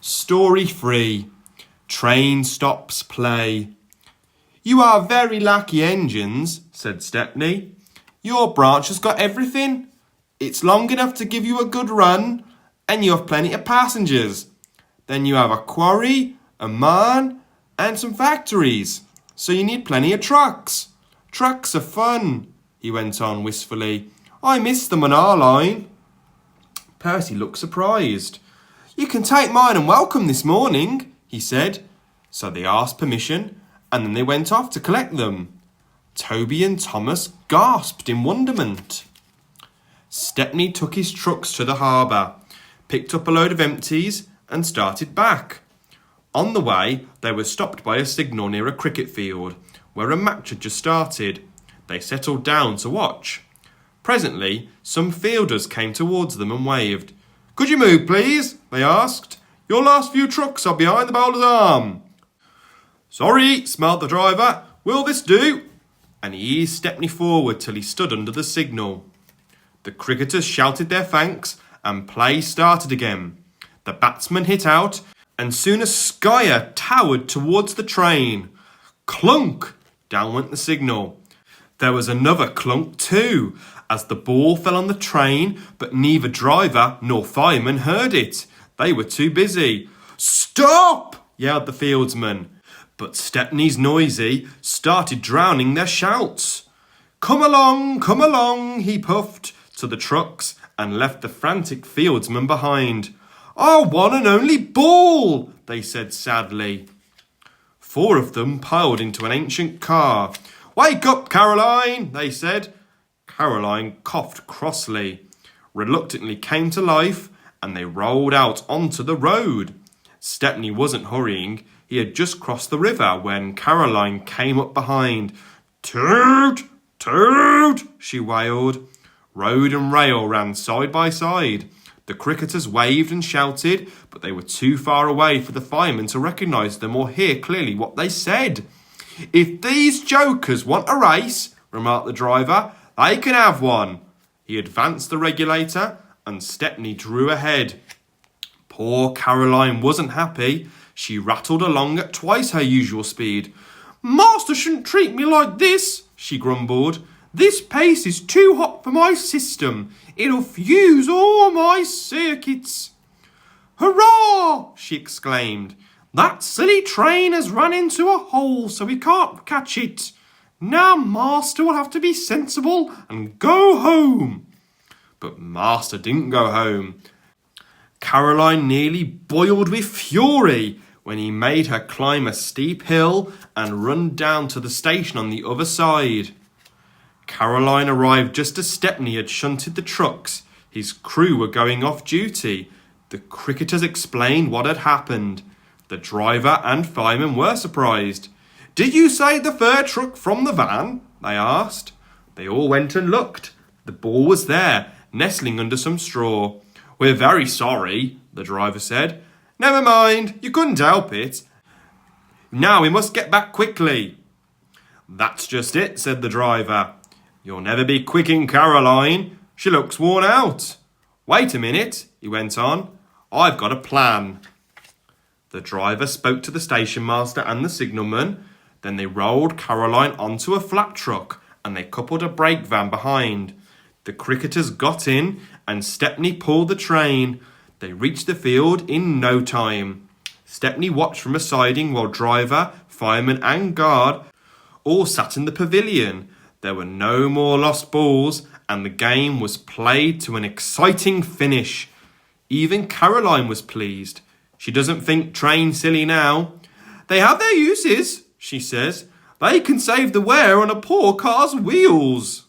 Story 3. Train stops play. You are very lucky engines, said Stepney. Your branch has got everything. It's long enough to give you a good run, and you have plenty of passengers. Then you have a quarry, a mine, and some factories. So you need plenty of trucks. Trucks are fun, he went on wistfully. I miss them on our line. Percy looked surprised. You can take mine and welcome this morning, he said. So they asked permission, and then they went off to collect them. Toby and Thomas gasped in wonderment. Stepney took his trucks to the harbour, picked up a load of empties, and started back. On the way, they were stopped by a signal near a cricket field, where a match had just started. They settled down to watch. Presently, some fielders came towards them and waved. Could you move, please? They asked. Your last few trucks are behind the bowler's arm. Sorry, smiled the driver. Will this do? And he eased Stepney forward till he stood under the signal. The cricketers shouted their thanks, and play started again. The batsman hit out, and soon a skyer towered towards the train. Clunk! Down went the signal. There was another clunk too, as the ball fell on the train, but neither driver nor fireman heard it. They were too busy. Stop! Yelled the fieldsman. But Stepney's noisy started drowning their shouts. Come along, he puffed to the trucks and left the frantic fieldsmen behind. Our one and only ball, they said sadly. 4 of them piled into an ancient car. Wake up, Caroline, they said. Caroline coughed crossly, reluctantly came to life, and they rolled out onto the road. Stepney wasn't hurrying. He had just crossed the river when Caroline came up behind. Toot, toot, she wailed. Road and rail ran side by side. The cricketers waved and shouted, but they were too far away for the firemen to recognise them or hear clearly what they said. If these jokers want a race, remarked the driver, they can have one. He advanced the regulator, and Stepney drew ahead. Poor Caroline wasn't happy. She rattled along at twice her usual speed. Master shouldn't treat me like this, she grumbled. This pace is too hot for my system. It'll fuse all my circuits. Hurrah! She exclaimed. That silly train has run into a hole, so we can't catch it. Now Master will have to be sensible and go home. But Master didn't go home. Caroline nearly boiled with fury when he made her climb a steep hill and run down to the station on the other side. Caroline arrived just as Stepney had shunted the trucks. His crew were going off duty. The cricketers explained what had happened. The driver and fireman were surprised. Did you say the fur truck from the van? They asked. They all went and looked. The ball was there, nestling under some straw. We're very sorry, the driver said. Never mind, you couldn't help it. Now we must get back quickly. That's just it, said the driver. You'll never be quicking Caroline. She looks worn out. Wait a minute, he went on. I've got a plan. The driver spoke to the station master and the signalman. Then they rolled Caroline onto a flat truck and they coupled a brake van behind. The cricketers got in and Stepney pulled the train. They reached the field in no time. Stepney watched from a siding while driver, fireman and guard all sat in the pavilion. There were no more lost balls and the game was played to an exciting finish. Even Caroline was pleased. She doesn't think trains silly now. They have their uses, she says. They can save the wear on a poor car's wheels.